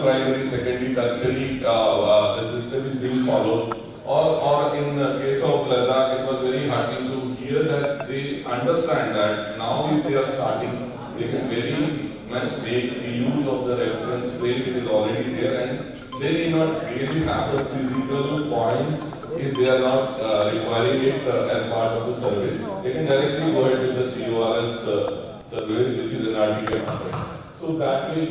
primary, secondary, tertiary the system is being followed. Or in the case of Ladakh, it was very heartening to hear that they understand that now if they are starting, they can very much make the use of the reference frame which is already there, and they need not really have the physical points if they are not requiring it as part of the survey. They can directly go ahead with the CORS surveys, which is an RTK method. So that way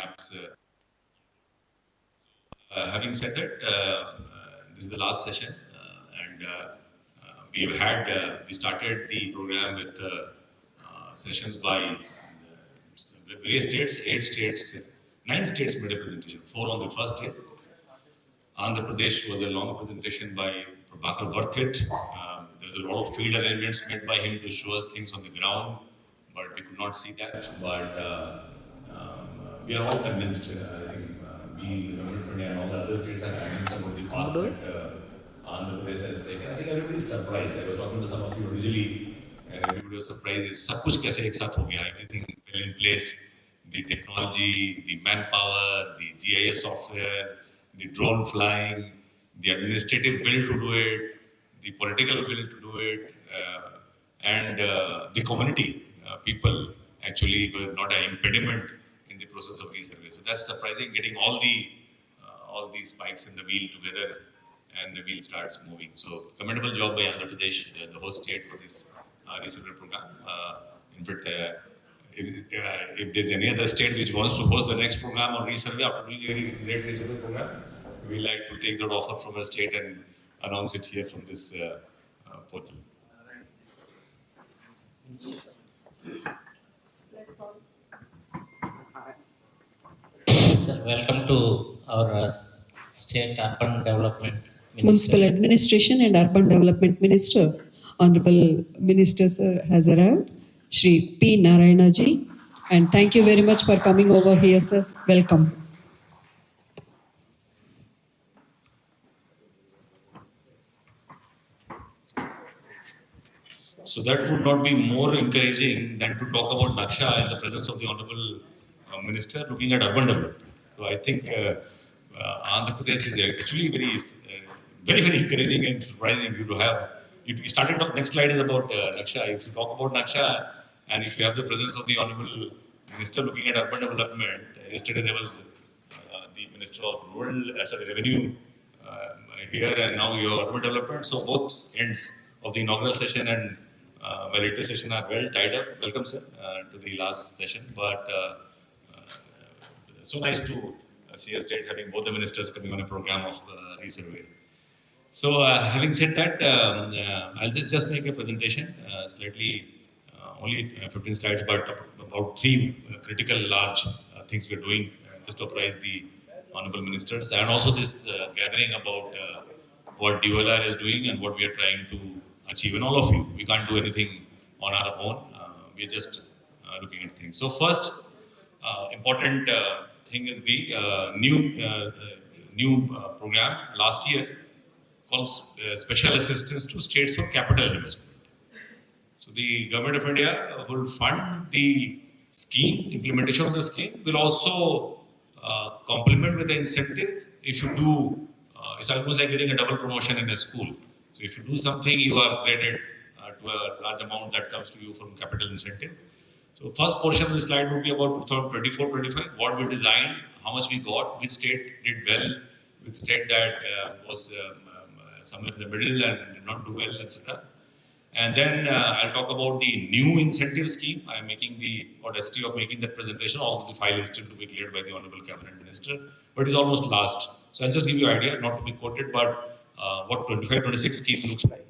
programs. Having said that, this is the last session, and we started the program with sessions by various states, 8 states, 9 states made a presentation, 4 on the first day. Andhra Pradesh was a long presentation by Prabhakar Worth it. There was a lot of field arrangements made by him to show us things on the ground, but we could not see that. But we are all convinced, I think we, the government of India and all the other states are convinced about the path that Andhra Pradesh has taken. I think everybody is surprised. I was talking to some of you originally, and everybody was surprised. सब कुछ कैसे एक साथ हो गया? Everything fell in place. The technology, the manpower, the GIS software, the drone flying, the administrative will to do it, the political will to do it, and the community people actually were not an impediment in the process of resurvey. So that's surprising, getting all these spikes in the wheel together, and the wheel starts moving. So commendable job by Andhra Pradesh, the host state for this resurvey program. In fact, if there's any other state which wants to host the next program on resurvey after doing a great resurvey program, we like to take that offer from a state and announce it here from this portal. Sir, welcome to our State Urban Development Minister. Municipal Administration and Urban Development Minister, Honorable Minister sir, has arrived, Shri P. Narayana ji, and thank you very much for coming over here, sir. Welcome. So that would not be more encouraging than to talk about Naksha in the presence of the Honorable Minister looking at urban development. So I think Andhra Pradesh is actually very encouraging and surprising you to have. You started off, next slide is about Naksha. If you talk about Naksha, and if you have the presence of the Honorable Minister looking at urban development, yesterday there was the Minister of Revenue here, and now your urban development. So both ends of the inaugural session and later session are well tied up. Welcome, sir, to the last session. But so nice to see a state having both the ministers coming on a program of resurvey. So having said that, I'll just make a presentation, slightly only 15 slides, but about 3 critical large things we're doing just to apprise the honorable ministers, and also this gathering about what DOLR is doing and what we are trying to achieve. And all of you, we can't do anything on our own. We're just looking at things. So first important thing is the new program last year called Special Assistance to States for Capital Investment. So the Government of India will fund the scheme, implementation of the scheme, will also complement with the incentive. If you do, it's almost like getting a double promotion in a school. So if you do something, you are graded to a large amount that comes to you from capital incentive. So first portion of the slide would be about 2024-25, what we designed, how much we got, which state did well, which state that was somewhere in the middle and did not do well, etc. And then I'll talk about the new incentive scheme. I'm making the audacity of making that presentation, although the file is still to be cleared by the Honorable Cabinet Minister, but it's almost last. So I'll just give you an idea, not to be quoted, but what 25-26 scheme looks like.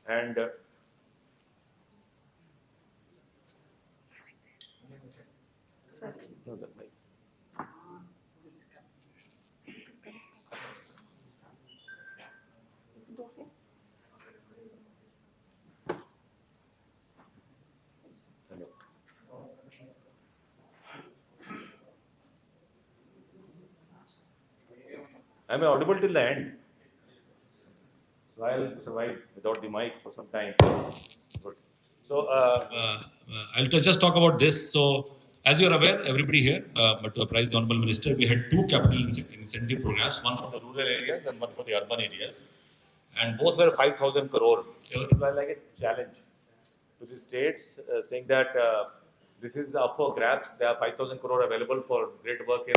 And am I audible till the end? So I'll survive without the mic for some time. Good. So I'll just talk about this. So as you're aware, everybody here, but to apprise the Honorable Minister, we had 2 capital incentive programs, one for the rural areas and one for the urban areas. And both were 5,000 crore. It was like a challenge to the states, saying that this is up for grabs. There are 5,000 crore available for great work in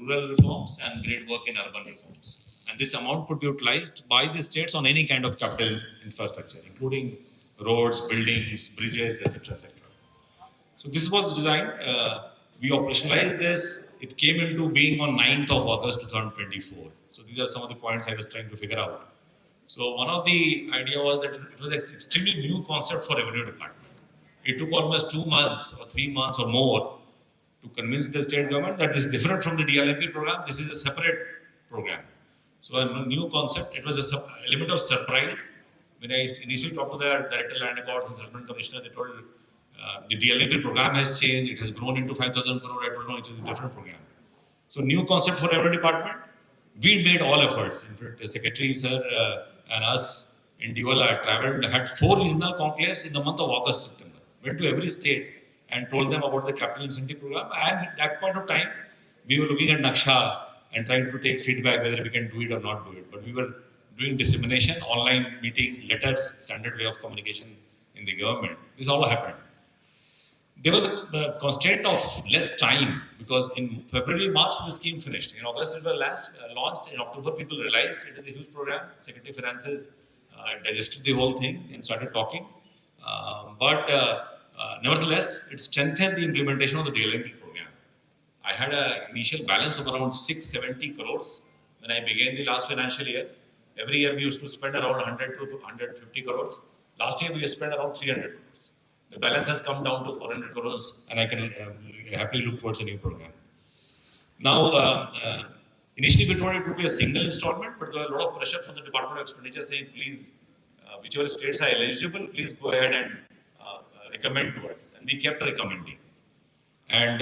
rural reforms and great work in urban reforms. And this amount could be utilized by the states on any kind of capital infrastructure, including roads, buildings, bridges, etc., etc. So this was designed, we operationalized this, it came into being on 9th of August 2024. So these are some of the points I was trying to figure out. So one of the idea was that it was an extremely new concept for revenue department. It took almost 2 months or 3 months or more to convince the state government that this is different from the DLMP program. This is a separate program. So a new concept. It was an element of surprise. When I initially talked to the Director Land Records, the Settlement Commissioner, they told the DLMP program has changed. It has grown into 5,000 crore. I don't know, it is a different program. So new concept for every department. We made all efforts. In fact, the Secretary, sir, and us in Diwala traveled, had 4 regional conclaves in the month of August, September. Went to every state and told them about the capital incentive program. And at that point of time, we were looking at Naksha and trying to take feedback whether we can do it or not do it. But we were doing dissemination, online meetings, letters, standard way of communication in the government. This all happened. There was a constraint of less time because in February, March, the scheme finished. In August, it was launched. In October, people realized it is a huge program. Secretary of Finances digested the whole thing and started talking. Nevertheless, it strengthened the implementation of the DLMP program. I had an initial balance of around 670 crores when I began the last financial year. Every year we used to spend around 100 to 150 crores. Last year we spent around 300 crores. The balance has come down to 400 crores and I can happily look towards a new program. Now, initially we told it would be a single installment, but there was a lot of pressure from the Department of Expenditure saying, please, whichever states are eligible, please go ahead and recommend to us. And we kept recommending. And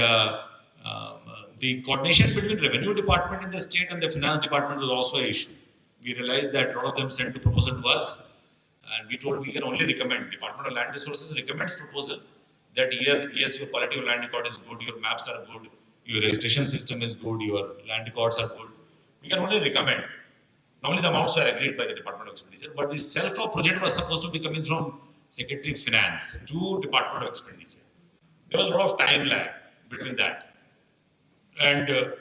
the coordination between Revenue Department in the state and the Finance Department was also an issue. We realized that a lot of them sent a proposal to us. And we told we can only recommend. Department of Land Resources recommends proposal that here, yes, your quality of land record is good, your maps are good, your registration system is good, your land records are good. We can only recommend. Normally the amounts were agreed by the Department of Expenditure, but the self-help project was supposed to be coming from Secretary of Finance to Department of Expenditure. There was a lot of time lag between that. And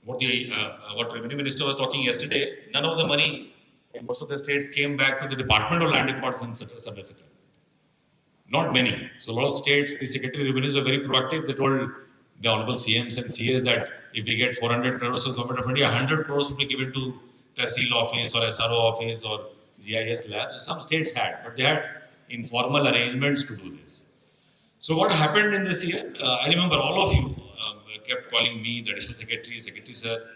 what Revenue Minister was talking yesterday, none of the money in most of the states came back to the Department of Land Records and Settlement. Not many. So a lot of states, the Secretary of Revenues were very proactive. They told the Honorable CMs and CS that if we get 400 crores of Government of India, 100 crores will be given to Tehsil office or SRO office or GIS labs. So some states had, but they had informal arrangements to do this. So what happened in this year? I remember all of you kept calling me, the Additional Secretary, Secretary Sir.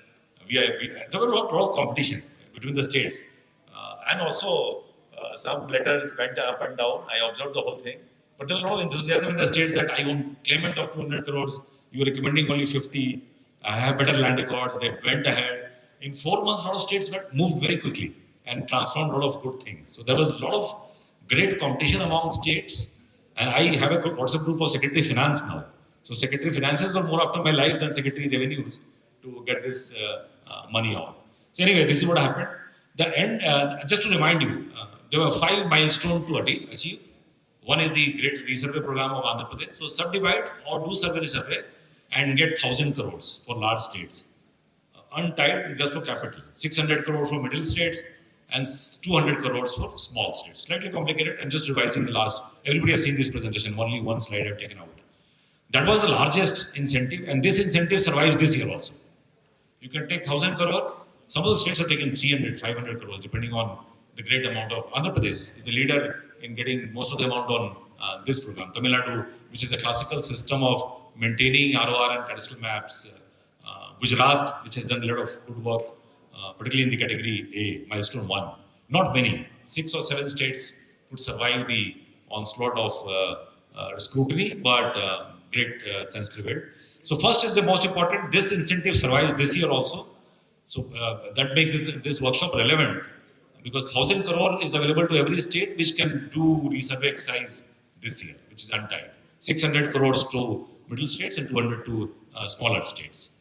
There was a lot of competition between the states. And also, some letters went up and down. I observed the whole thing. But there was a lot of enthusiasm in the states that I own claimant of 200 crores. You were recommending only 50. I have better land records. They went ahead. In 4 months, a lot of states moved very quickly and transformed a lot of good things. So there was a lot of great competition among states. And I have a good WhatsApp group of Secretary of Finance now. So Secretary of Finances were more after my life than Secretary of Revenues to get this money out. So anyway, this is what happened. Just to remind you, there were 5 milestones to achieve. One is the Great Resurvey Program of Andhra Pradesh. So subdivide or do survey and get 1,000 crores for large states. Untied just for capital. 600 crores for middle states and 200 crores for small states. Slightly complicated. I'm just revising the last. Everybody has seen this presentation. Only one slide I've taken out. That was the largest incentive, and this incentive survives this year also. You can take 1,000 crore. Some of the states have taken 300, 500 crores, depending on the great amount of. Andhra Pradesh is the leader in getting most of the amount on this program. Tamil Nadu, which is a classical system of maintaining ROR and cadastral maps. Gujarat, which has done a lot of good work, particularly in the category A, milestone 1. Not many. 6 or 7 states could survive the onslaught of scrutiny, but great sense prevailed. So first is the most important. This incentive survives this year also. So that makes this workshop relevant because 1,000 crore is available to every state which can do resurvey exercise this year, which is untied. 600 crores to middle states and 200 to smaller states.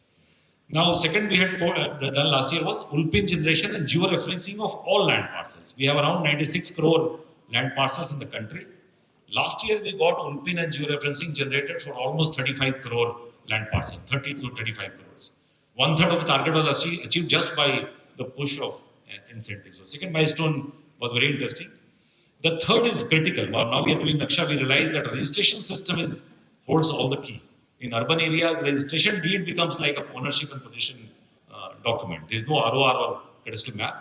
Now, second we had done last year was ULPIN generation and georeferencing of all land parcels. We have around 96 crore land parcels in the country. Last year we got ULPIN and georeferencing generated for almost 35 crore land parcels, 30 to 35 crores. 1/3 of the target was achieved just by the push of incentives. So second milestone was very interesting. The third is critical. Now we are doing Naksha, we realize that registration system is holds all the key. In urban areas, registration deed becomes like a ownership and possession document. There is no ROR or cadastral map.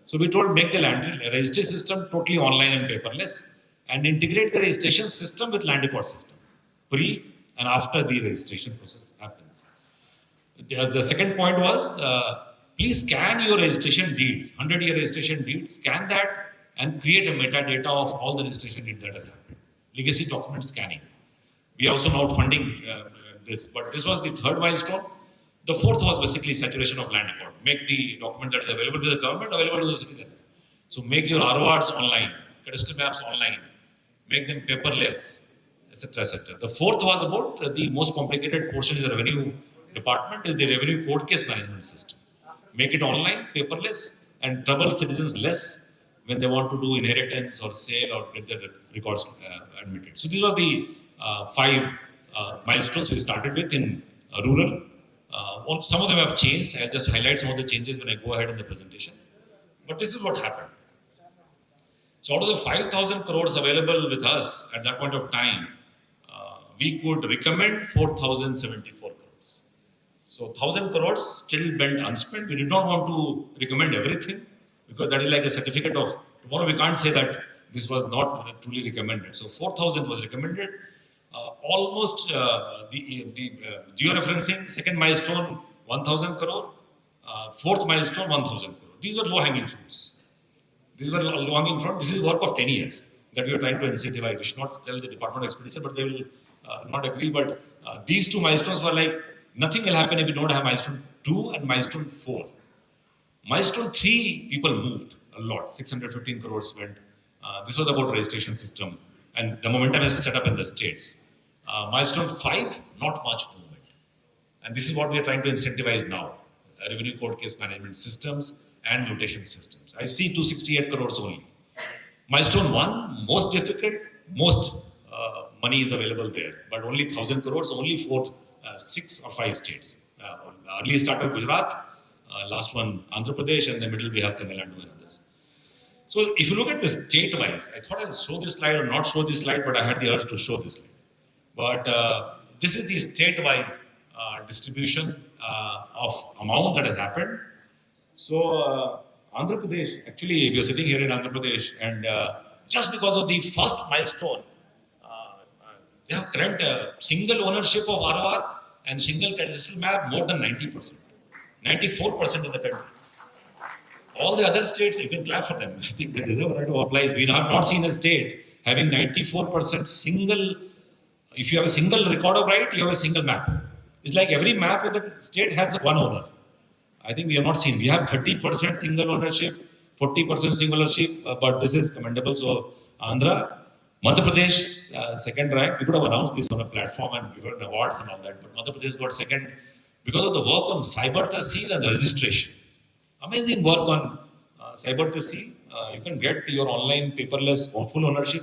So we told make the land registry system totally online and paperless, and integrate the registration system with land record system, pre and after the registration process happens. The second point was, please scan your registration deeds, 100-year registration deed, scan that and create a metadata of all the registration deed that has happened. Legacy document scanning. We are also now funding this, but this was the third milestone. The fourth was basically saturation of land record. Make the document that is available to the government available to the citizen. So make your RORs online, cadastral maps online, make them paperless, etc., etc. The fourth was about the most complicated portion in the revenue department is the revenue court case management system. Make it online, paperless, and trouble citizens less when they want to do inheritance or sale or get their records admitted. So these are the 5 milestones we started with in rural. Some of them have changed. I'll just highlight some of the changes when I go ahead in the presentation. But this is what happened. So out of the 5,000 crores available with us at that point of time, we could recommend 4,074 crores. So 1,000 crores still went unspent. We did not want to recommend everything because that is like a certificate of tomorrow. We can't say that this was not truly recommended. So 4,000 was recommended. Almost the georeferencing, second milestone, 1,000 crore. Fourth milestone, 1,000 crore. These were low-hanging fruits. These were low-hanging fruit. This is work of 10 years that we are trying to incentivize. We should not tell the Department of Expenditure, but they will not agree. But these 2 milestones were like, nothing will happen if we don't have milestone 2 and milestone 4. Milestone 3, people moved a lot. 615 crores went. This was about registration system. And the momentum is set up in the states. Milestone 5, not much movement. And this is what we are trying to incentivize now. Revenue court case management systems and mutation systems. I see 268 crores only. Milestone 1, most difficult, most money is available there. But only 1,000 crores, only for 6 or 5 states. Early started Gujarat, last one Andhra Pradesh, and the middle we have Tamil Nadu and others. So if you look at this state-wise, I thought I'll show this slide or not show this slide, but I had the urge to show this slide. But this is the state-wise distribution of amount that has happened. So Andhra Pradesh, actually we are sitting here in Andhra Pradesh, and just because of the first milestone, they have current single ownership of ROR and single cadastral map more than 90%, 94% in the country. All the other states, you can clap for them. I think they deserve right to apply. We have not seen a state having 94% single. If you have a single record of right, you have a single map. It's like every map in the state has one owner. I think we have not seen. We have 30% single ownership, 40% single ownership, but this is commendable. So Andhra, Madhya Pradesh, second rank. We could have announced this on a platform and given awards and all that, but Madhya Pradesh got second because of the work on cyber tahsil and registration. Amazing work on cyber tahsil. You can get your online paperless full ownership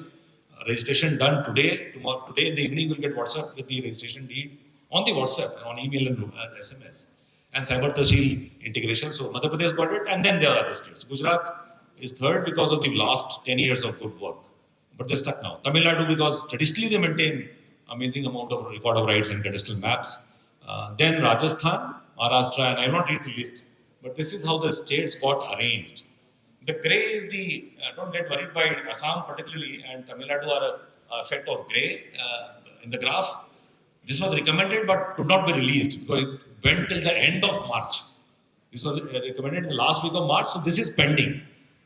registration done today. Tomorrow, today in the evening, you'll get WhatsApp with the registration deed on the WhatsApp, on email and SMS, and cyber tahsil integration. So Madhya Pradesh got it, and then there are other states. Gujarat is third because of the last 10 years of good work, but they're stuck now. Tamil Nadu because traditionally they maintain amazing amount of record of rights and cadastral maps. Then Rajasthan, Maharashtra, and I will not read the list. But this is how the states got arranged. The grey is the, don't get worried by Assam particularly, and Tamil Nadu are a effect of grey in the graph. This was recommended but could not be released because it went till the end of March. This was recommended in the last week of March, so this is pending.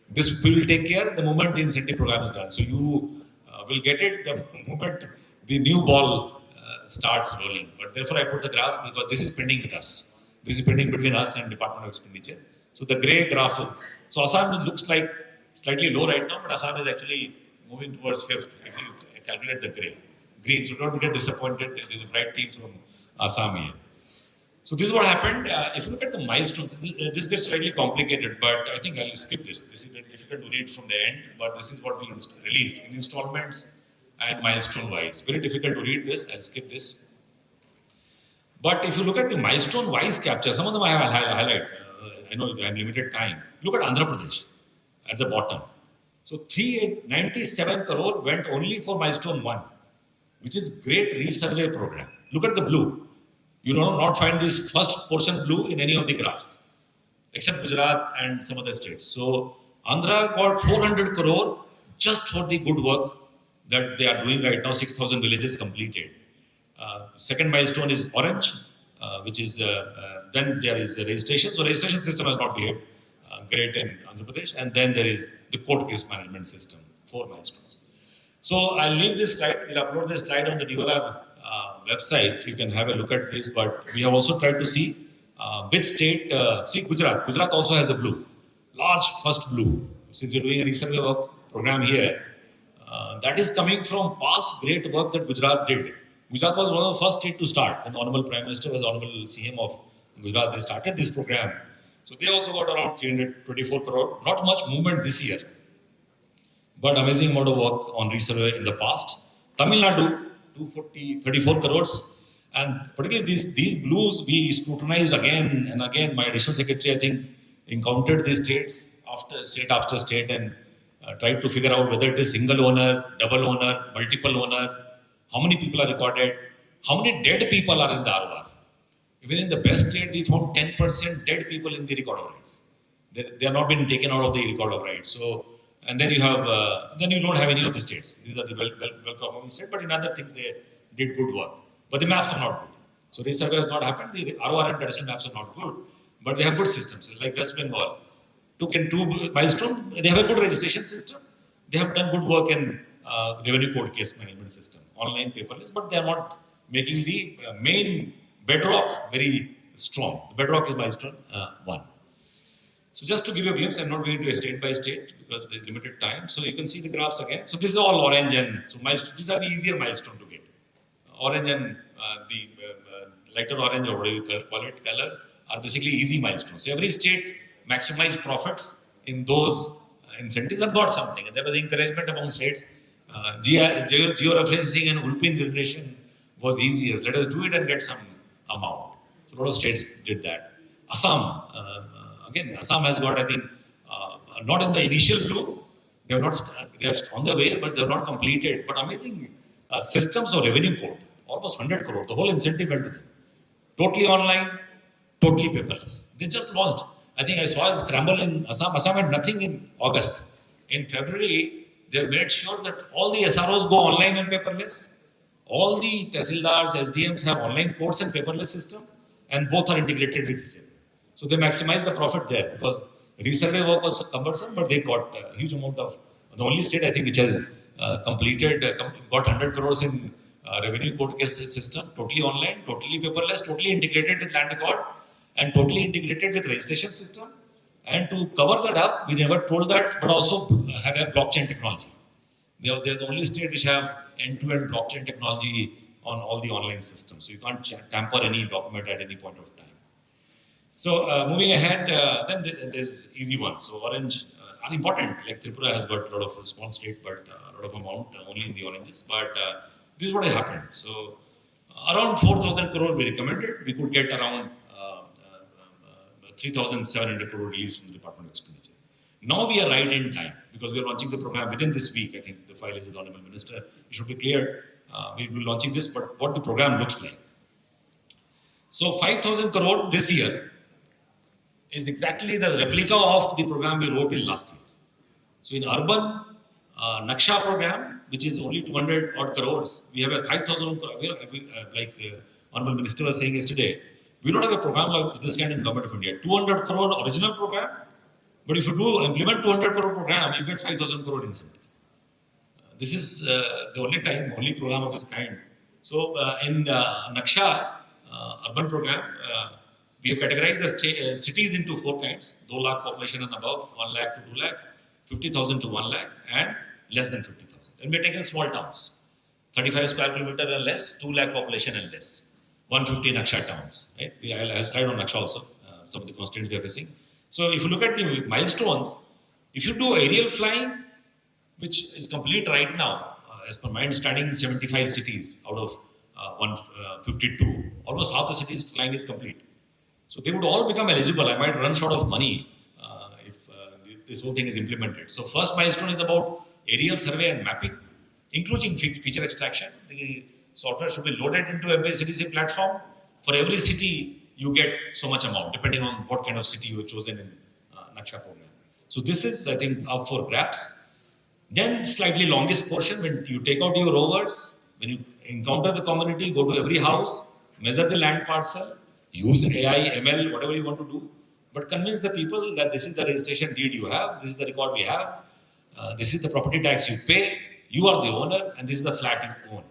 This we will take care the moment the incentive program is done. So you will get it the moment the new ball starts rolling. But therefore I put the graph because this is pending with us. This is pending between us and Department of Expenditure. So the grey graph is, so Assam looks like slightly low right now, but Assam is actually moving towards 5th if you calculate the grey. Green, so don't get disappointed. There's a bright team from Assam here. So this is what happened. If you look at the milestones, this gets slightly complicated, but I think I'll skip this. This is difficult to read from the end, but this is what we released in installments and milestone wise. Very difficult to read this. I'll skip this. But if you look at the milestone-wise capture, some of them I have highlight. I know I have limited time. Look at Andhra Pradesh at the bottom. So 397 crore went only for milestone 1. which is great resurvey program. Look at the blue. You will not find this first portion blue in any of the graphs, except Gujarat and some other states. So Andhra got 400 crore just for the good work that they are doing right now. 6,000 villages completed. Second milestone is orange, which is then there is a registration. So registration system has not behaved great in Andhra Pradesh, and then there is the court case management system. 4 milestones. So I'll leave this slide. We'll upload this slide on the DOLAB website. You can have a look at this. But we have also tried to see which state. See Gujarat. Gujarat also has a blue, large first blue. Since we're doing a resurvey work program here, that is coming from past great work that Gujarat did. Gujarat was one of the first state to start. And the Honorable Prime Minister was Honorable CM of Gujarat. They started this program. So they also got around 324 crore. Not much movement this year, but amazing amount of work on resurvey in the past. Tamil Nadu, 34 crores. And particularly these blues, we scrutinized again and again. My additional secretary, I think, encountered these states state after state and tried to figure out whether it is single owner, double owner, multiple owner, how many people are recorded, how many dead people are in the ROR. Even in the best state, we found 10% dead people in the record of rights. They are not been taken out of the record of rights. So, and then you have, then you don't have any of the states. These are the well-performing states, but in other things they did good work. But the maps are not good. So resurvey has not happened. The ROR and traditional maps are not good, but they have good systems. Like West Bengal, took in 2 milestones. They have a good registration system. They have done good work in revenue court case management system, online paperless, but they are not making the main bedrock very strong. The bedrock is milestone 1. So just to give you a glimpse, I'm not going to state by state because there's limited time. So you can see the graphs again. So this is all orange, and so these are the easier milestone to get. Orange and the lighter orange, or whatever you call it, color, are basically easy milestones. So every state maximized profits in those incentives and got something. And there was encouragement among states. Georeferencing and Ulpin generation was easiest. Let us do it and get some amount. So a lot of states did that. Assam, again, Assam has got, I think, not in the initial blue. They are not. They are on the way, but they are not completed. But amazing systems of revenue code, almost 100 crore. The whole incentive went to them. Totally online, totally paperless. They just launched. I think I saw a scramble in Assam. Assam had nothing in August. In February, they made sure that all the SROs go online and paperless. All the Tehsildars, SDMs have online courts and paperless system, and both are integrated with each other. So they maximize the profit there because resurvey work was cumbersome, but they got a huge amount of, the only state I think which has completed, got 100 crores in revenue court case system, totally online, totally paperless, totally integrated with land record, and totally integrated with registration system. And to cover that up, we never told that, but also have a blockchain technology. They're the only state which have end-to-end blockchain technology on all the online systems. So you can't tamper any document at any point of time. So moving ahead, then there's easy ones. So orange are important. Like Tripura has got a lot of small state, but a lot of amount only in the oranges. But this is what happened. So around 4,000 crore we recommended. We could get around 3,700 crore released from the Department of Expenditure. Now we are right in time because we are launching the program within this week. I think the file is with the Honorable Minister. It should be clear. We will be launching this, but what the program looks like. So 5,000 crore this year is exactly the replica of the program we wrote in last year. So in urban Naksha program, which is only 200 odd crores, we have a 5,000 crore, like Honorable Minister was saying yesterday, we don't have a program like this kind in Government of India. 200 crore original program, but if you do implement 200 crore program, you get 5,000 crore incentive. This is the only program of its kind. So in Naksha urban program, we have categorized the cities into 4 kinds: 2 lakh population and above, 1 lakh to 2 lakh, 50,000 to 1 lakh, and less than 50,000. And we're taking small towns, 35 square kilometer and less, 2 lakh population and less, 150 Naksha towns. Right? I'll slide on Naksha also, some of the constraints we are facing. So if you look at the milestones, if you do aerial flying, which is complete right now, as per my understanding, in 75 cities out of 152, almost half the cities flying is complete. So they would all become eligible. I might run short of money if this whole thing is implemented. So first milestone is about aerial survey and mapping. including feature extraction. The software should be loaded into MBCDC platform. For every city, you get so much amount, depending on what kind of city you have chosen in Naksha program. So this is, I think, up for grabs. Then slightly longest portion, when you take out your rovers, when you encounter the community, go to every house, measure the land parcel, use AI, ML, whatever you want to do, but convince the people that this is the registration deed you have, this is the record we have, this is the property tax you pay, you are the owner, and this is the flat you own.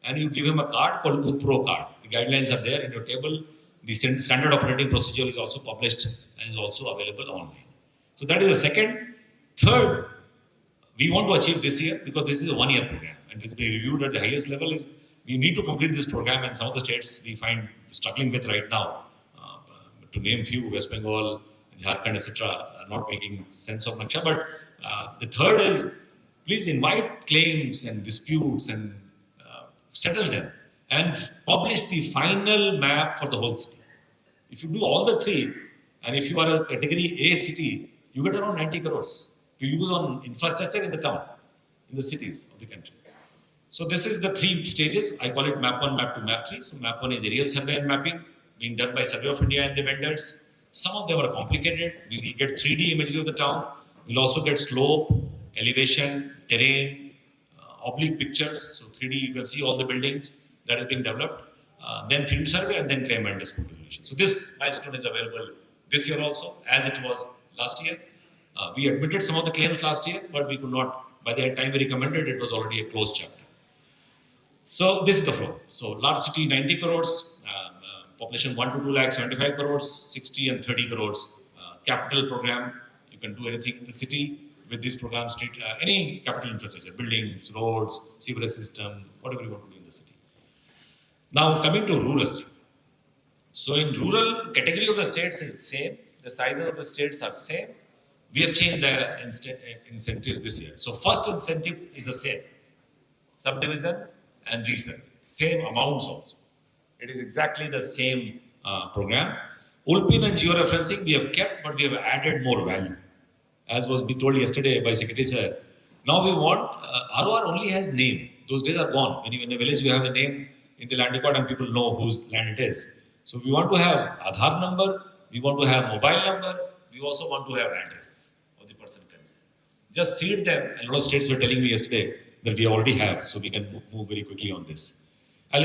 And you give him a card called UPRO card. The guidelines are there in your table. The standard operating procedure is also published and is also available online. So that is the second. Third, we want to achieve this year, because this is a one-year program and it's being reviewed at the highest level, is we need to complete this program, and some of the states we find struggling with right now. To name few, West Bengal, Jharkhand, etc., are not making sense of Naksha. But the third is, please invite claims and disputes and settle them and publish the final map for the whole city. If you do all the three, and if you are a category A city, you get around 90 crores to use on infrastructure in the town, in the cities of the country. So this is the three stages. I call it map 1, map 2, map 3. So map 1 is aerial survey and mapping being done by Survey of India and the vendors. Some of them are complicated. We will get 3D imagery of the town. We'll also get slope, elevation, terrain, oblique pictures. So 3D, you can see all the buildings that is being developed. Then field survey, and then claim and dispute resolution. So this milestone is available this year also, as it was last year. We admitted some of the claims last year, but we could not, by the time we recommended, it was already a closed chapter. So this is the flow. So large city 90 crores, population 1 to 2 lakh 75 crores, 60 and 30 crores. Capital program, you can do anything in the city with this program, street, any capital infrastructure, buildings, roads, sewerage system, whatever you want to do in the city. Now coming to rural. So in rural, category of the states is same, the sizes of the states are same. We have changed the incentives this year. So first incentive is the same, subdivision and resale, same amounts also. It is exactly the same program. ULPIN and georeferencing we have kept, but we have added more value. As was being told yesterday by Secretary Sir. Now we want, ROR only has name. Those days are gone. When you in a village, you have a name in the land record and people know whose land it is. So we want to have Aadhaar number, we want to have mobile number, we also want to have address of the person concerned. Just seed them, and a lot of states were telling me yesterday that we already have, so we can move very quickly on this. I'll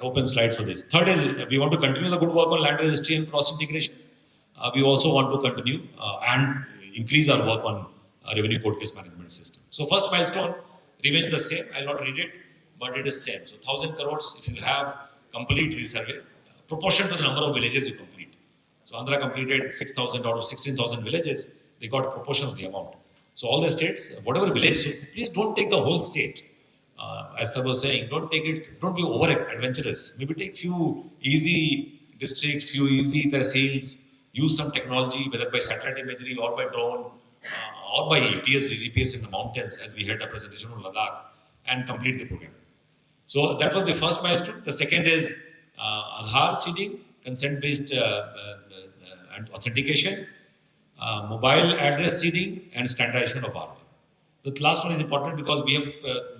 open slides for this. Third is, we want to continue the good work on land registry and cross integration. We also want to continue and increase our work on revenue court case management system. So first milestone remains the same. I'll not read it, but it is same. So 1,000 crores if you have complete resurvey, proportion to the number of villages you complete. So Andhra completed 6,000 out of 16,000 villages. They got a proportion of the amount. So all the states, whatever village, so please don't take the whole state. As Sir was saying, don't be over adventurous. Maybe take few easy districts, few easy tehsils, use some technology, whether by satellite imagery or by drone, or by ATS, GPS in the mountains, as we had a presentation on Ladakh, and complete the program. So that was the first milestone. The second is Aadhaar seeding, consent-based and authentication, mobile address seeding, and standardization of ROR. The last one is important because we have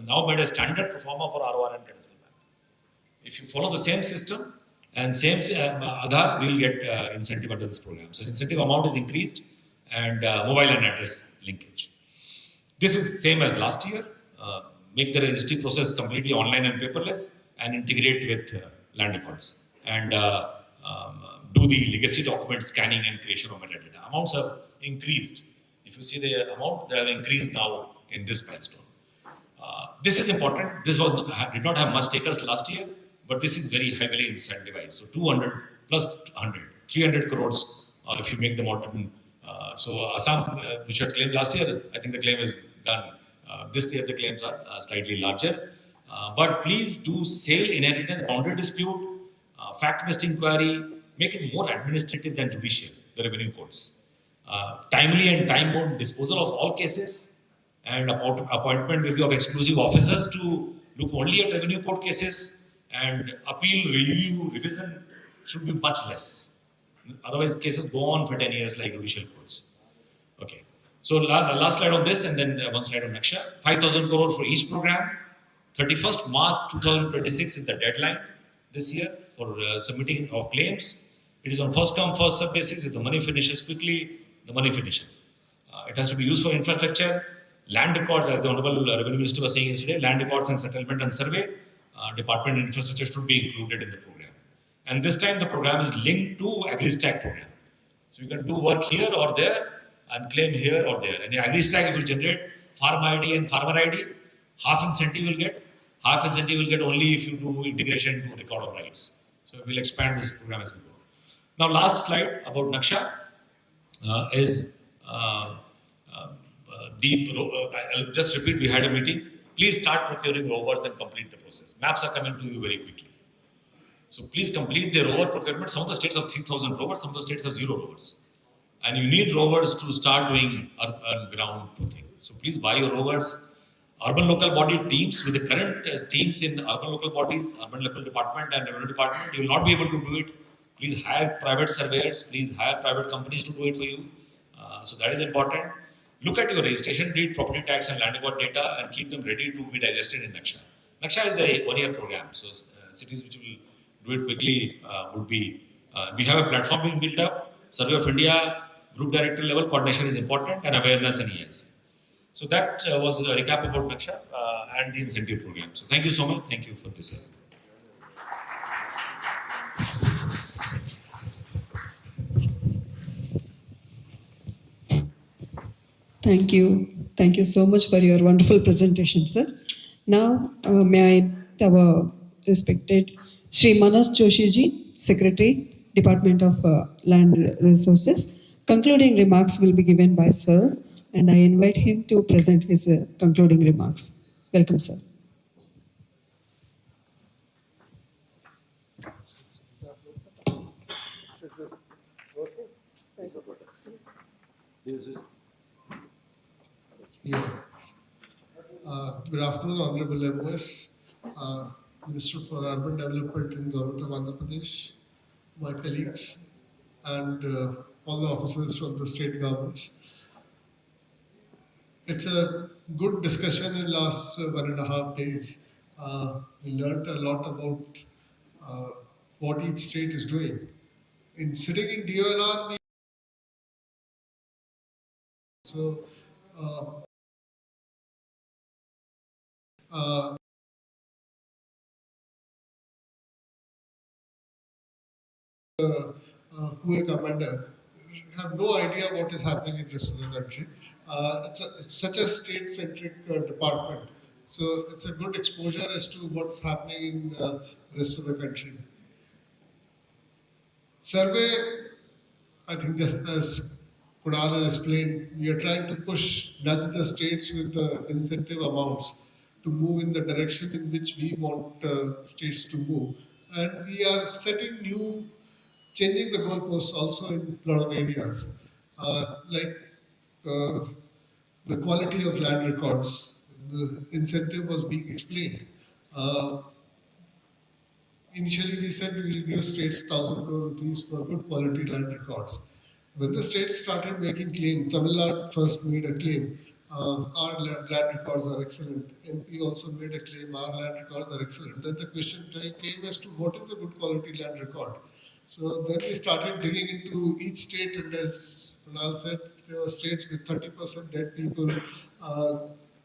now made a standard pro forma for ROR and cadastral map. If you follow the same system and same Aadhaar, we will get incentive under this program. So incentive amount is increased, and mobile and address linkage. This is same as last year. Make the registry process completely online and paperless, and integrate with land records, and do the legacy document scanning and creation of metadata. Amounts have increased. If you see the amount, they have increased now in this milestone. This is important. This did not have much takers last year, but this is very heavily incentivized. So 200 plus 100, 300 crores, if you make them out. So Assam, which had claimed last year, I think the claim is done. This year the claims are slightly larger. But please do sale, inheritance, boundary dispute, fact-based inquiry, make it more administrative than judicial, the revenue courts. Timely and time-bound disposal of all cases, and appointment maybe of exclusive officers to look only at revenue court cases, and appeal, review, revision should be much less. Otherwise, cases go on for 10 years like judicial courts. Okay. So last slide on this, and then one slide on Naksha. 5,000 crore for each program. 31st March 2026 is the deadline this year for submitting of claims. It is on first come first serve basis. If the money finishes quickly, the money finishes. It has to be used for infrastructure, land records, as the Honorable Revenue Minister was saying yesterday. Land records and settlement and survey department and infrastructure should be included in the program. And this time the program is linked to AgriStack program. So you can do work here or there and claim here or there. And the AgriStack will generate farm ID and farmer ID. Half incentive will get. Half incentive will get only if you do integration to record of rights. So we'll expand this program as we go. Now, last slide about Naksha is I'll just repeat, we had a meeting. Please start procuring rovers and complete the process. Maps are coming to you very quickly. So please complete the rover procurement. Some of the states have 3,000 rovers, some of the states have 0 rovers. And you need rovers to start doing ground truthing. So please buy your rovers. Urban local body teams, with the current teams in urban local bodies, urban local department and revenue department, you will not be able to do it. Please hire private surveyors, please hire private companies to do it for you. So that is important. Look at your registration deed, property tax and land record data and keep them ready to be digested in Naksha. Naksha is a one-year program. So cities which will do it quickly would be, we have a platform being built up. Survey of India, group director level coordination is important, and awareness and EIC. So that was a recap about Naksha and the incentive program. So thank you so much. Thank you for this. Thank you. Thank you so much for your wonderful presentation, sir. Now, may I invite our respected Sri Manas Joshi ji, Secretary, Department of Land Resources. Concluding remarks will be given by sir, and I invite him to present his concluding remarks. Welcome, sir. Good afternoon, Honorable MOS, Minister for Urban Development in Government of Andhra Pradesh, my colleagues, and all the officers from the state governments. It's a good discussion in the last 1.5 days. We learned a lot about what each state is doing. In sitting in DOLR, Kuwait commander have no idea what is happening in the rest of the country. It's such a state-centric department, so it's a good exposure as to what's happening in the rest of the country. Survey, I think just as Kunal has explained, we are trying to nudge the states with the incentive amounts to move in the direction in which we want states to move. And we are changing the goalposts also in a lot of areas, the quality of land records. The incentive was being explained. Initially, we said we will give states 1,000 crore rupees for good quality land records. When the states started making claims, Tamil Nadu first made a claim, our land records are excellent. MP also made a claim, our land records are excellent. Then the question came as to what is a good quality land record. So then we started digging into each state, and as Kunal said, there were states with 30% dead people.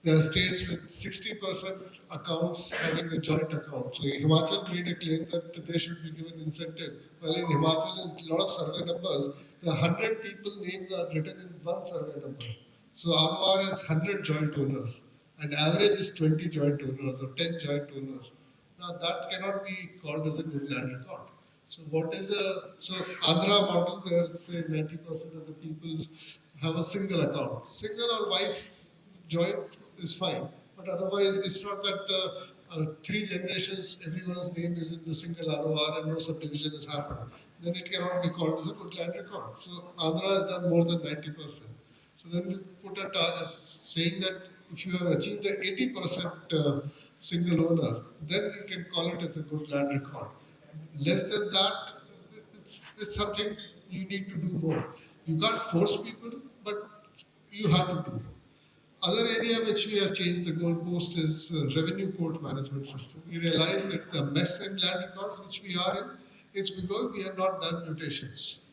There are states with 60% accounts having a joint account. So Himachal made a claim that they should be given incentive. Well, in Himachal, in a lot of survey numbers, the 100 people names are written in one survey number. So ROR has 100 joint owners, and average is 20 joint owners or 10 joint owners. Now that cannot be called as a good land record. So Andhra model where say 90% of the people have a single account. Single or wife joint is fine, but otherwise it's not that 3 generations everyone's name is in the single ROR and no subdivision has happened. Then it cannot be called as a good land record. So Andhra has done more than 90%. So then we put a target saying that if you have achieved an 80% single owner, then you can call it as a good land record. Less than that, it's something you need to do more. You can't force people, but you have to do. Other area which we have changed the goalpost is revenue court management system. We realize that the mess in land records which we are in is because we have not done mutations.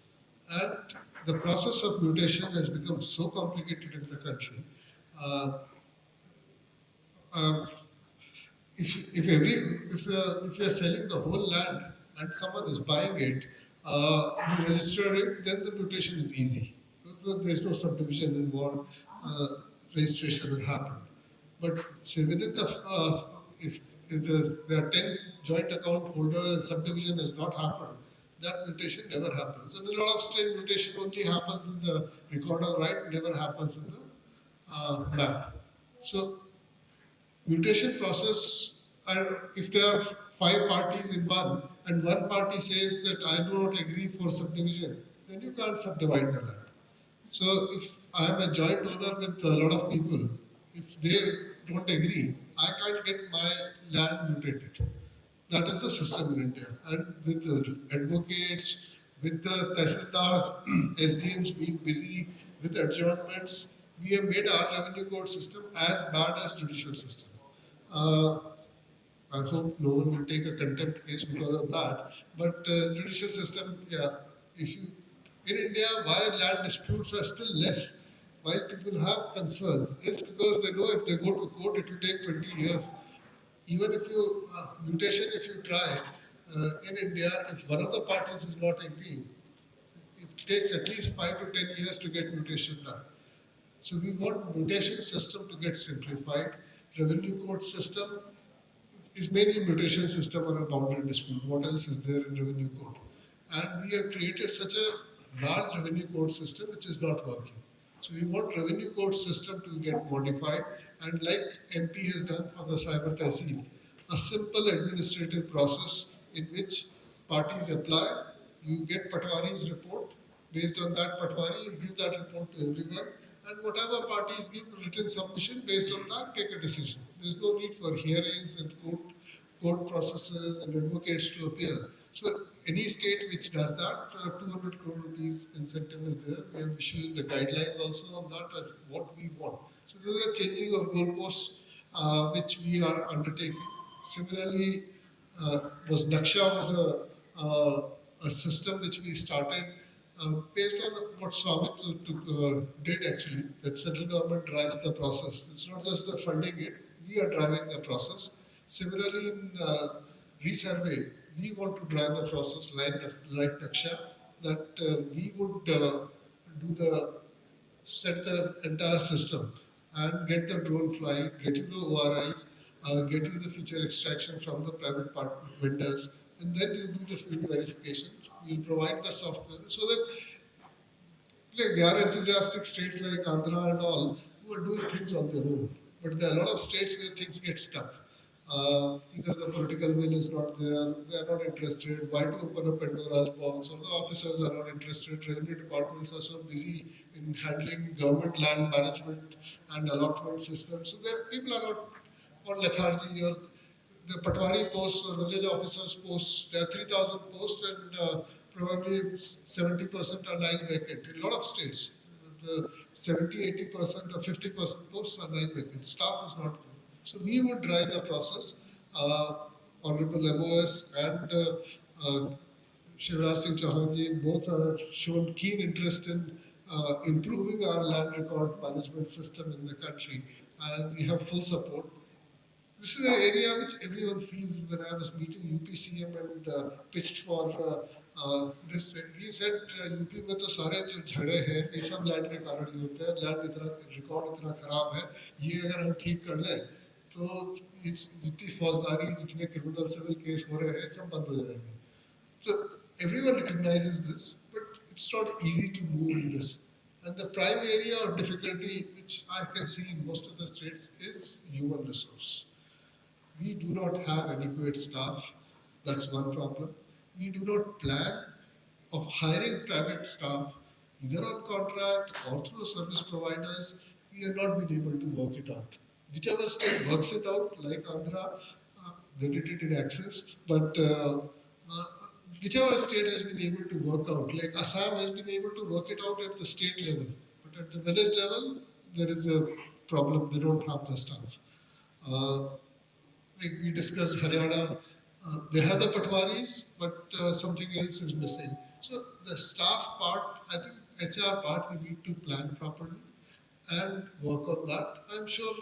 And the process of mutation has become so complicated in the country. Uh, uh, if you are selling the whole land and someone is buying it, you register it, then the mutation is easy. There is no subdivision involved. Registration will happen. But say within the if there are 10 joint account holders and subdivision has not happened, that mutation never happens. And a lot of state mutation only happens in the record of right, never happens in the map. So mutation process, and if there are 5 parties in one, and one party says that I do not agree for subdivision, then you can't subdivide the land. So if I am a joint owner with a lot of people, if they don't agree, I can't get my land mutated. That is the system in India. And with the advocates, with the tehsildars, SDMs being busy with adjournments, we have made our revenue code system as bad as judicial system. Uh, I hope no one will take a contempt case because of that. But judicial system, yeah, if you in India, why land disputes are still less, why people have concerns, is because they know if they go to court, it will take 20 years. Even if you mutation, if you try in India, if one of the parties is not agreeing, it takes at least 5 to 10 years to get mutation done. So we want mutation system to get simplified. Revenue code system is mainly mutation system or a boundary dispute. What else is there in revenue code? And we have created such a large revenue code system which is not working. So we want revenue code system to get modified, and like MP has done for the cyber tehsil, a simple administrative process in which parties apply, you get Patwari's report, based on that Patwari, you give that report to everyone, and whatever parties give written submission, based on that, take a decision. There is no need for hearings and court processes and advocates to appear. So any state which does that, 200 crore rupees incentive is there. We are issuing the guidelines also on that as what we want. So there is a changing of goalposts which we are undertaking. Similarly, was Naksha was a system which we started based on what Swamit did actually, that central government drives the process. It's not just the funding it, we are driving the process. Similarly, in resurvey, we want to drive the process like Naksha, that we would set the entire system and get the drone flying, get you the ORIs, get you the feature extraction from the private vendors, and then you do the field verification. We'll provide the software so that like there are enthusiastic states like Andhra and all who are doing things on their own. But there are a lot of states where things get stuck. Either the political will is not there, they are not interested. Why to open a Pandora's box? Or the officers are not interested. Revenue departments are so busy in handling government land management and allotment systems. So people are not on lethargy, or the Patwari posts or village officers posts. There are 3,000 posts, and probably 70% are lying vacant. In a lot of states, the 70-80% or 50% posts are lying vacant. Staff is not there. So we would drive the process. Honorable MOS and Shivraj Singh Chauhan both have shown keen interest in improving our land record management system in the country, and we have full support. This is an area which everyone feels. When I was meeting UPCM and pitched for this, he said, UP में तो सारे जो झगड़े हैं ये सब land के कारण ही होते हैं. लैंड इतना रिकॉर्ड इतना खराब है, ये अगर हम ठीक कर लें तो जितनी फौजदारी जितने क्रिमिनल सिविल केस हो रहे हैं सब बंद हो जाएंगे. So everyone recognizes this, but it's not easy to move in this. And the prime area of difficulty, which I can see in most of the states, is human resource. We do not have adequate staff. That's one problem. We do not plan of hiring private staff, either on contract or through service providers. We have not been able to work it out. Whichever state works it out, like Andhra, they did it in access, but whichever state has been able to work out, like Assam has been able to work it out at the state level, but at the village level, there is a problem. They don't have the staff. Like we discussed Haryana, they have the patwaris, but something else is missing. So the staff part, I think HR part, we need to plan properly and work on that. I'm sure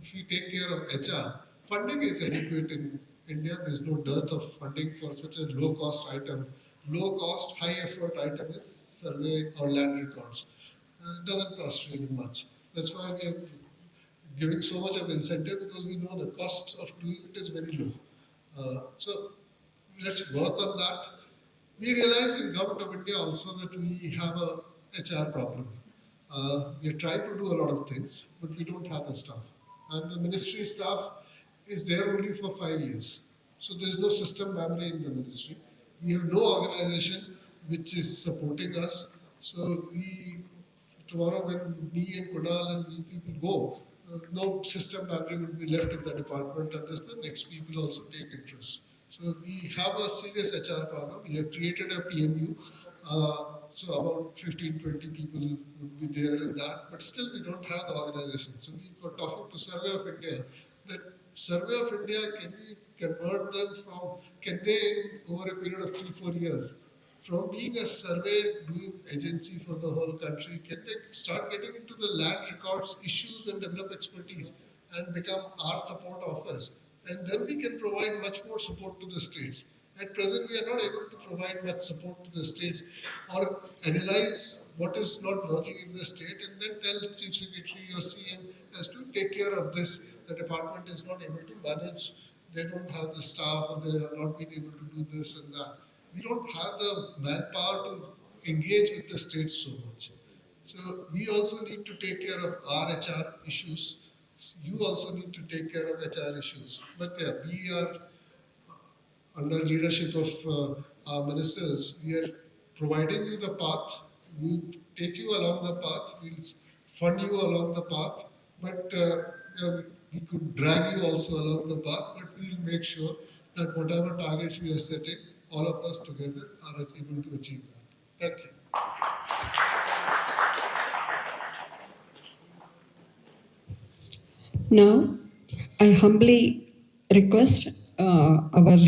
if we take care of HR, funding is adequate in India. There's no dearth of funding for such a low cost item. Low cost, high effort item is survey or land records. It doesn't cost really much. That's why we are giving so much of incentive because we know the cost of doing it is very low. So let's work on that. We realized in Government of India also that we have a HR problem. We are trying to do a lot of things, but we don't have the staff. And the ministry staff is there only for 5 years. So there's no system memory in the ministry. We have no organization which is supporting us. So tomorrow when me and Kunal and we people go, no system memory will be left in the department unless the next people also take interest. So we have a serious HR problem. We have created a PMU. So about 15, 20 people would be there in that, but still we don't have the organization. So we were talking to Survey of India that Survey of India, can we convert them from, can they over a period of 3, 4 years, from being a survey doing agency for the whole country, can they start getting into the land records issues and develop expertise and become our support office? And then we can provide much more support to the states. At present, we are not able to provide much support to the states or analyze what is not working in the state and then tell Chief Secretary or CM as to take care of this. The department is not able to manage, they don't have the staff or they have not been able to do this and that. We don't have the manpower to engage with the states so much. So we also need to take care of our HR issues. You also need to take care of HR issues. But yeah, we are under leadership of our ministers, we are providing you the path. We'll take you along the path. We'll fund you along the path. But we could drag you also along the path. But we'll make sure that whatever targets we are setting, all of us together are able to achieve that. Thank you. Now, I humbly request our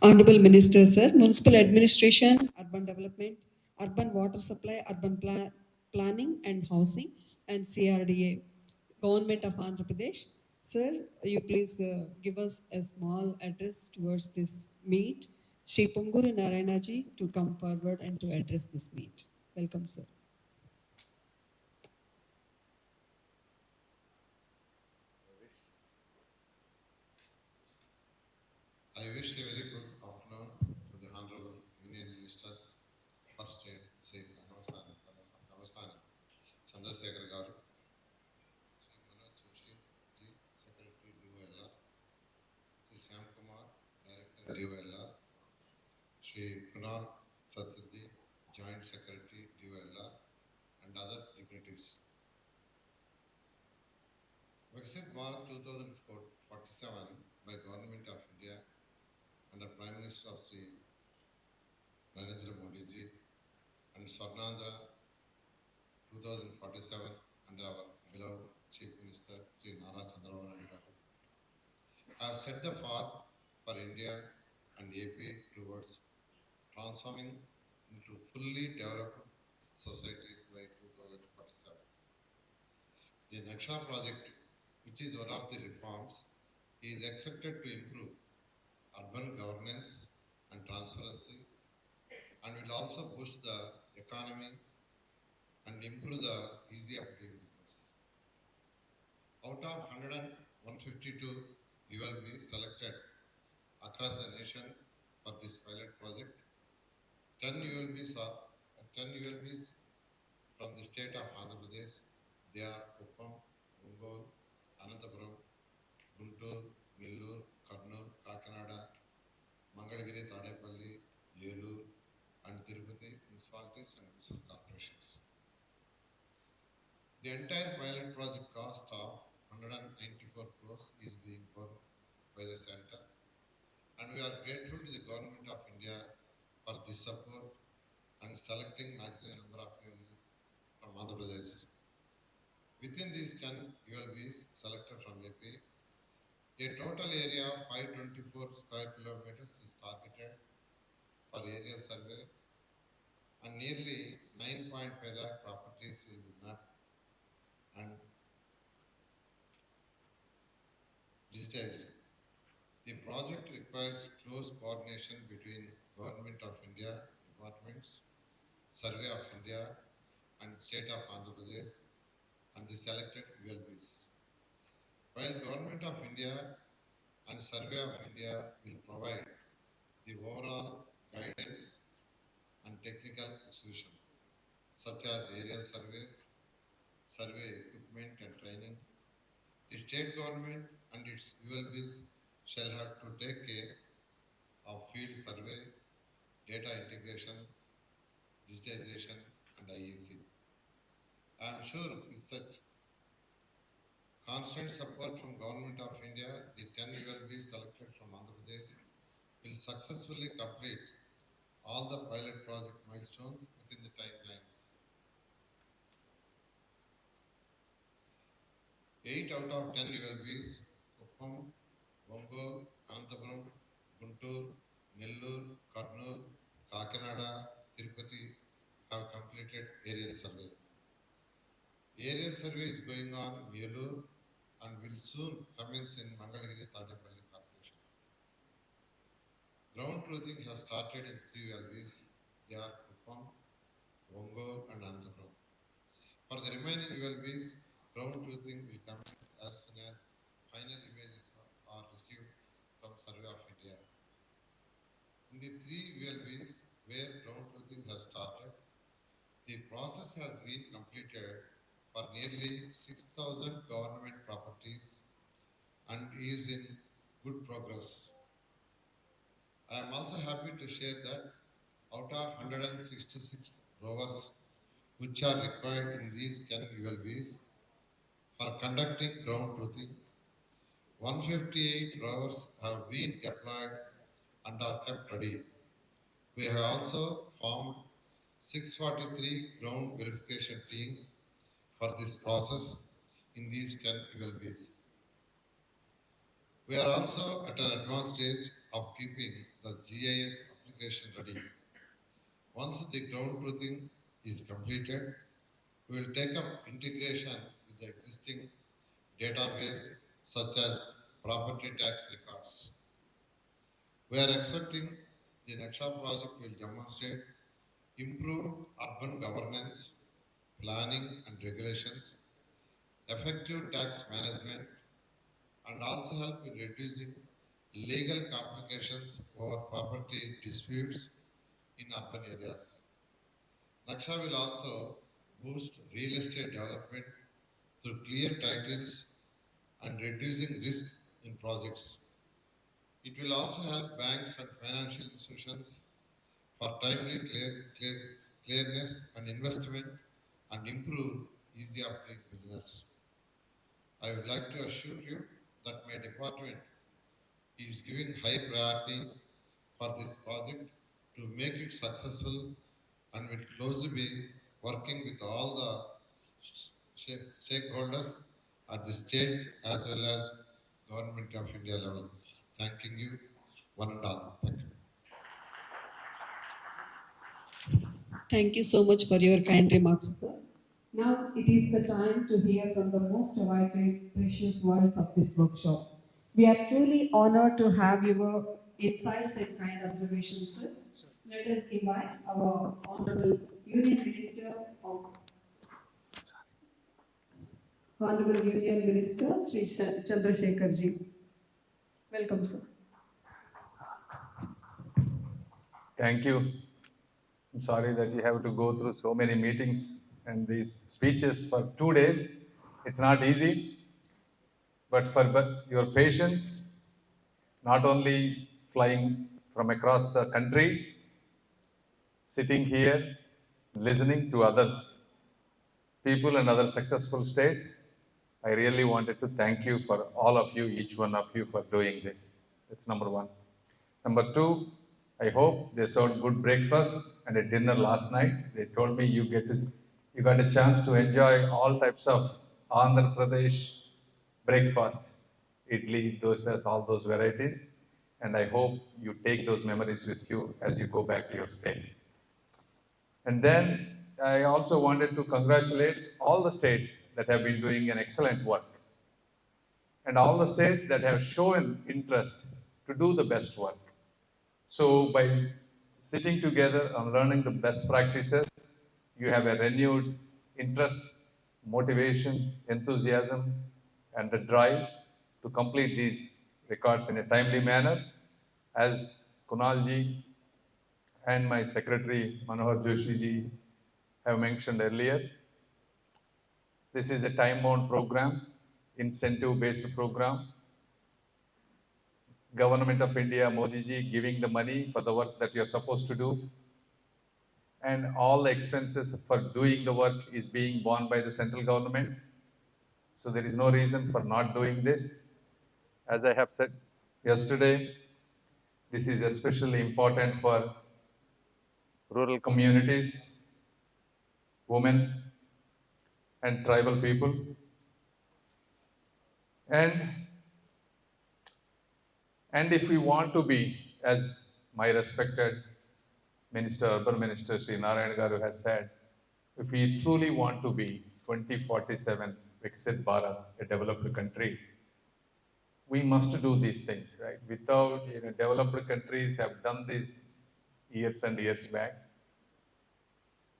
Honorable Minister, Sir, Municipal Administration, Urban Development, Urban Water Supply, Planning and Housing, and CRDA, Government of Andhra Pradesh. Sir, you please give us a small address towards this meet. Shri Punguru Narayanaji to come forward and to address this meet. Welcome, sir. I wish a very good afternoon to the Honorable Union Minister for State, Sri Pemmasani Chandrasekhar Garu, Sri Manoj Joshi, Ji, Secretary DOLR, Sri Shyam Kumar, Director DOLR, Sri Kunal Satyarthi, Joint Secretary DOLR, and other dignitaries. Viksit Bharat 2047 by Government of India under Prime Minister of Sri Narendra Modi ji and Swarnandhra 2047 under our beloved Chief Minister Sri Chandra have set the path for India and AP towards transforming into fully developed societies by 2047. The Naksha project, which is one of the reforms, is expected to improve urban governance and transparency and will also boost the economy and improve the ease of doing business. Out of 152 ULBs selected across the nation for this pilot project, 10 ULBs from the state of Andhra Pradesh. They are Kuppam, Ongole, Anantapuram, Guntur, Nellore, Kurnool, Kakinada, Mangalagiri, Tadepalli, Yelur, and Tirupati municipalities and municipal corporations. The entire pilot project cost of 194 crores is being borne by the center, and we are grateful to the Government of India for this support and selecting maximum number of ULBs from Andhra Pradesh. Within these 10 ULBs selected from AP, a total area of 524 square kilometers is targeted for aerial survey, and nearly 9.5 lakh properties will be mapped and digitized. The project requires close coordination between Government of India departments, Survey of India, and State of Andhra Pradesh, and the selected ULBs. While Government of India and Survey of India will provide the overall guidance and technical execution, such as aerial surveys, survey equipment and training, the state government and its ULBs shall have to take care of field survey, data integration, digitization, and IEC. I am sure with such constant support from Government of India, the 10 ULBs selected from Andhra Pradesh will successfully complete all the pilot project milestones within the timelines. 8 out of 10 ULBs, Kuppam, Ongole, Ananthapuram, Guntur, Nellore, Kurnool, Kakinada, Tirupati have completed aerial survey. Aerial survey is going on in Yellore and will soon commence in Mangalagiri Tadepalli Corporation. Ground truthing has started in 3 ULBs. They are Kuppam, Ongole and Ananthapuram. For the remaining ULBs, ground truthing will commence as soon as final images are received from Survey of India. In the 3 ULBs where ground truthing has started, the process has been completed for nearly 6,000 government properties and is in good progress. I am also happy to share that out of 166 rovers which are required in these 10 ULBs for conducting ground truthing, 158 rovers have been deployed and are kept ready. We have also formed 643 ground verification teams for this process in these 10 ULBs. We are also at an advanced stage of keeping the GIS application ready. Once the ground truthing is completed, we will take up integration with the existing database such as property tax records. We are expecting the Naksha project will demonstrate improved urban governance, planning and regulations, effective tax management, and also help in reducing legal complications over property disputes in urban areas. Naksha will also boost real estate development through clear titles and reducing risks in projects. It will also help banks and financial institutions for timely clearness and investment and improve easy of doing business. I would like to assure you that my department is giving high priority for this project to make it successful and will closely be working with all the stakeholders at the state as well as Government of India level. Thanking you, one and all. Thank you. Thank you so much for your kind remarks, sir. Now it is the time to hear from the most awaited, precious voice of this workshop. We are truly honored to have your insights and kind observations, sir. Let us invite our Honorable Union Minister of Honorable Union Minister Sri Chandra Sekhar ji. Welcome, sir. Thank you. I'm sorry that you have to go through so many meetings and these speeches for 2 days. It's not easy, but for your patience, not only flying from across the country, sitting here, listening to other people and other successful states, I really wanted to thank you for all of you, each one of you, for doing this. That's number one. Number two, I hope they served good breakfast and a dinner last night. They told me you got a chance to enjoy all types of Andhra Pradesh breakfast, idli, dosas, all those varieties. And I hope you take those memories with you as you go back to your states. And then I also wanted to congratulate all the states that have been doing an excellent work and all the states that have shown interest to do the best work. So by sitting together and learning the best practices, you have a renewed interest, motivation, enthusiasm, and the drive to complete these records in a timely manner. As Kunalji and my secretary Manohar Joshi ji have mentioned earlier, this is a time-bound program, incentive-based program. Government of India, Modi ji, giving the money for the work that you're supposed to do. And all the expenses for doing the work is being borne by the central government. So there is no reason for not doing this. As I have said yesterday, this is especially important for rural communities, women, and tribal people. And if we want to be, as my respected Minister, Urban Minister Sri Narayan Garu has said, if we truly want to be 2047 Viksit Bharat, a developed country, we must do these things, right? Without, developed countries have done this years and years back.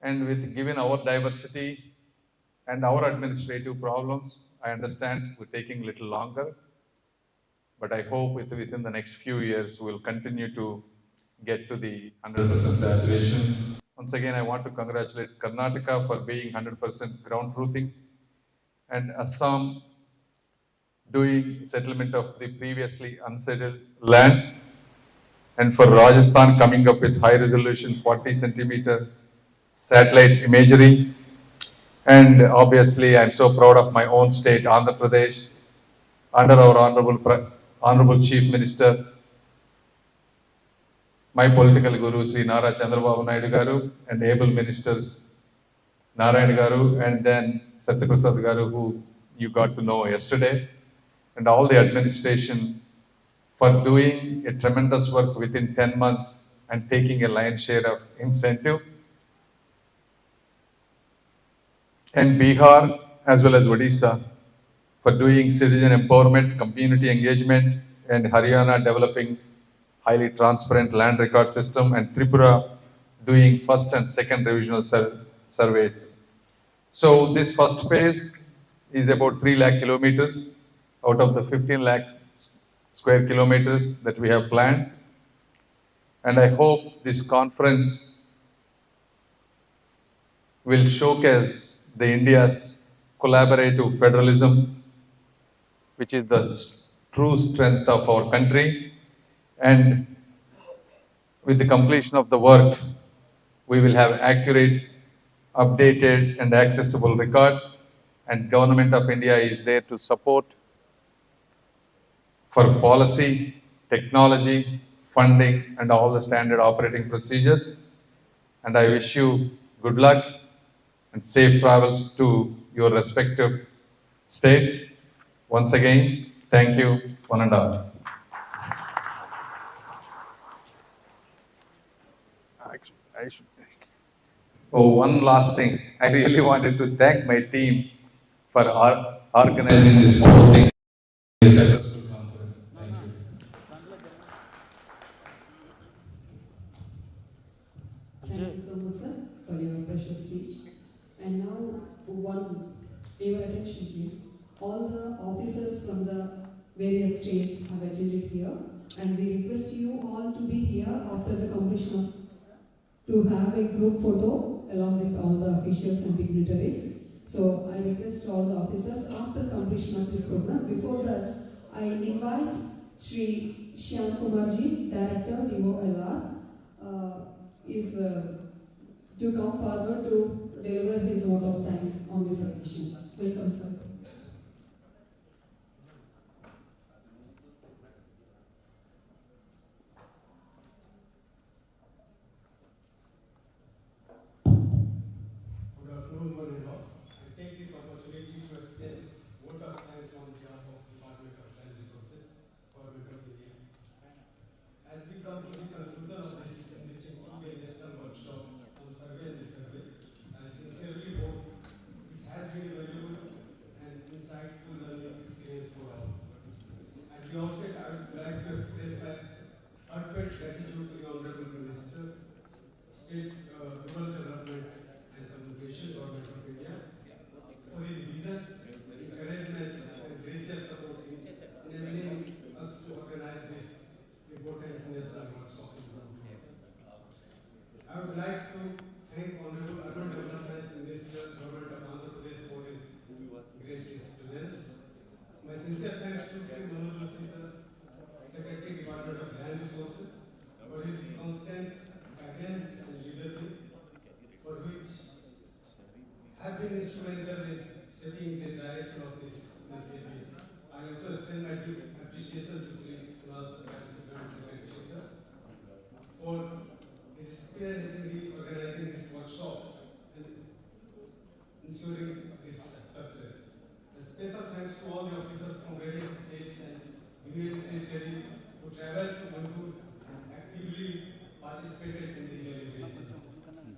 And with given our diversity and our administrative problems, I understand we're taking a little longer, but I hope within the next few years, we'll continue to get to the 100% saturation. Once again, I want to congratulate Karnataka for being 100% ground truthing and Assam doing settlement of the previously unsettled lands, and for Rajasthan coming up with high resolution 40 centimeter satellite imagery. And obviously, I'm so proud of my own state, Andhra Pradesh, under our Honorable Chief Minister, my political guru, Sri Nara Chandrababu Naidu Garu, and able ministers, Narayan Garu, and then Satyaprasad Garu, who you got to know yesterday, and all the administration for doing a tremendous work within 10 months and taking a lion's share of incentive. And Bihar, as well as Odisha, for doing citizen empowerment, community engagement, and Haryana developing highly transparent land record system, and Tripura doing first and second revisional surveys. So this first phase is about 3 lakh kilometers out of the 15 lakh square kilometers that we have planned. And I hope this conference will showcase the India's collaborative federalism, which is the true strength of our country. And with the completion of the work, we will have accurate, updated, and accessible records. And Government of India is there to support for policy, technology, funding, and all the standard operating procedures. And I wish you good luck and safe travels to your respective states. Once again, thank you, one and all. I should thank you. Oh, one last thing. I really wanted to thank my team for organizing this whole thing. Successful conference. Thank you. Thank you so much, sir, for your precious speech. And now, your attention, please. All the officers from the various states have attended here, and we request you all to be here after the completion of to have a group photo along with all the officials and dignitaries. So I request all the officers after completion of this program. Before that, I invite Sri Shyam Kumarji, Director DOLR, is to come forward to deliver his vote of thanks on this occasion. Welcome, sir. Good afternoon, one and all. I take this opportunity to extend have been instrumental in setting the direction of this initiative. I also extend my deep appreciation to Sri Secretary Sir for his spearheading organizing this workshop and ensuring this success. A special thanks to all the officers from various states and union territories who traveled to Guntur and actively participated in the deliberation.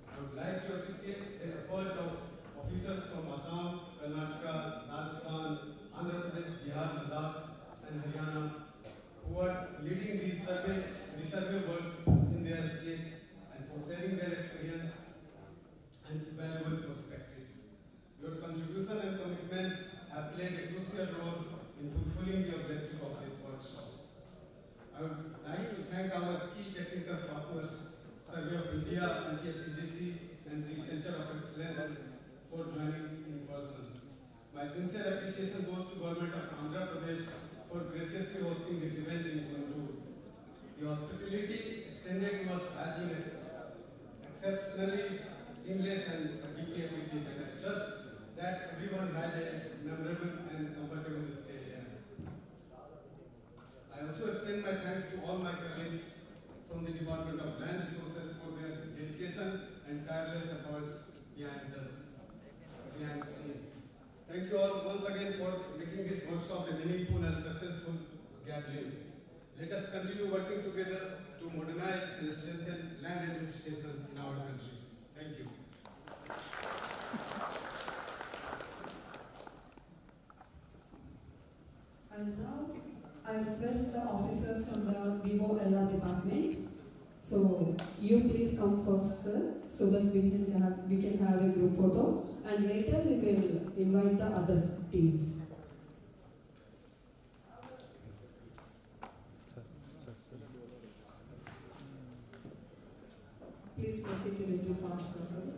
I would like to appreciate the effort of officers from Assam, Karnataka, Rajasthan, Andhra Pradesh, Bihar, Ladakh, and Haryana who are leading these resurvey works in their state and for sharing their experience and valuable perspectives. Your contribution and commitment have played a crucial role in fulfilling the objective of this workshop. I would like to thank our key technical partners, Survey of India, NTSCDC, and the Center of Excellence for joining in person. My sincere appreciation goes to Government of Andhra Pradesh for graciously hosting this event in Guntur. The hospitality extended to us has been exceptionally seamless and deeply appreciated. I trust that everyone had a memorable and comfortable stay here. I also extend my thanks to all my colleagues from the Department of Land Resources for their dedication and tireless efforts behind the scene. Thank you all once again for making this workshop a meaningful and successful gathering. Let us continue working together to modernize and strengthen land administration in our country. Thank you. And now I request the officers from the VOLR department. So you please come first, sir, so that we can have a group photo, and later we will invite the other teams. Please make it a little faster, sir.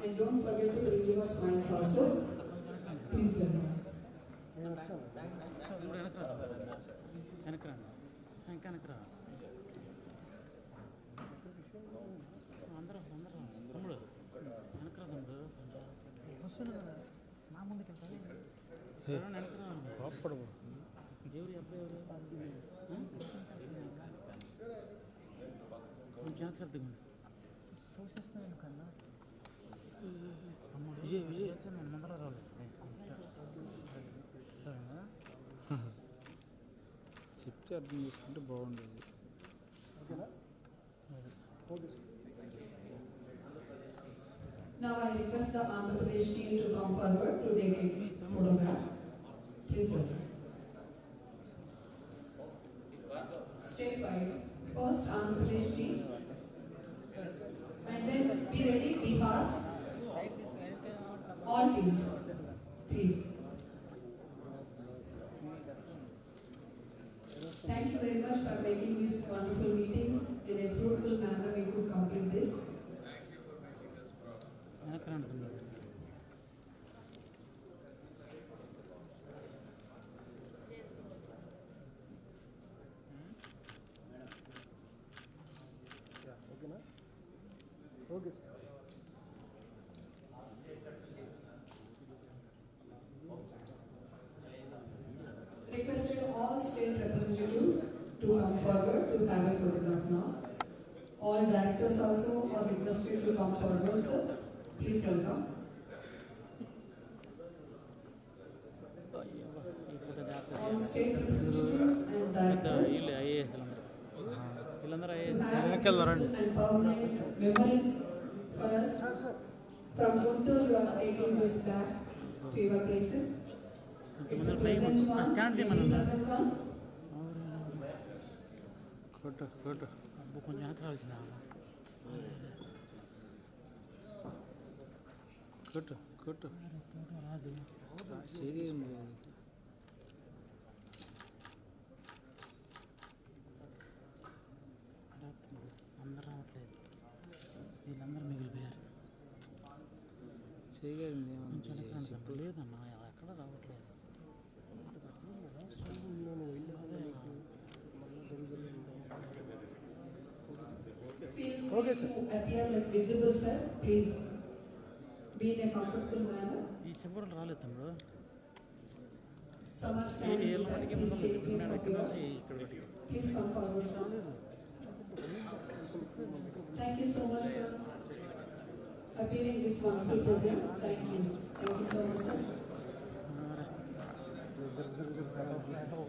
And don't forget to bring your smiles also. Please welcome. చెప్తే అర్థం చేసుకుంటే బాగుండేది. Now I request the Andhra Pradesh team to come forward to take a photograph. Please sir. Statewide. First Andhra Pradesh team. And then be ready, Bihar. All teams. Please. Thank you very much for making this wonderful meeting. In a fruitful manner we could complete this. Thank you for making us proud. Okay, sir. Requested all state representatives to come forward to have a photograph now. All directors also are requested to come forward, sir. Please welcome. All state representatives and directors to have a and permanent memory for us. From Guntur, you are taking this back to your places. It's the present one, the present one. Good. కొంచెం వెనక రావాల్సిన కొట్టు రాదు సరిగా అందరు రావట్లేదు, వీళ్ళందరూ మిగిలిపోయారు. చేయగలిగింది లేదన్నా, ఎక్కడ రావట్లేదు. Feel Okay, sir. to appear like visible, sir. Please be in a comfortable manner. ఈ చివరలు రాలేదు తమ్ముడు. Some are standing, ఏళ్ళ sir. మటుకి Please ముందు take place ఇక్కడ of ఇక్కడ yours. నుంచి ఇక్కడ వరకు. Please come forward, sir. Thank you so much for appearing in this wonderful program. Thank you. Thank you so much, sir. జరుగు జరుగు జరుగు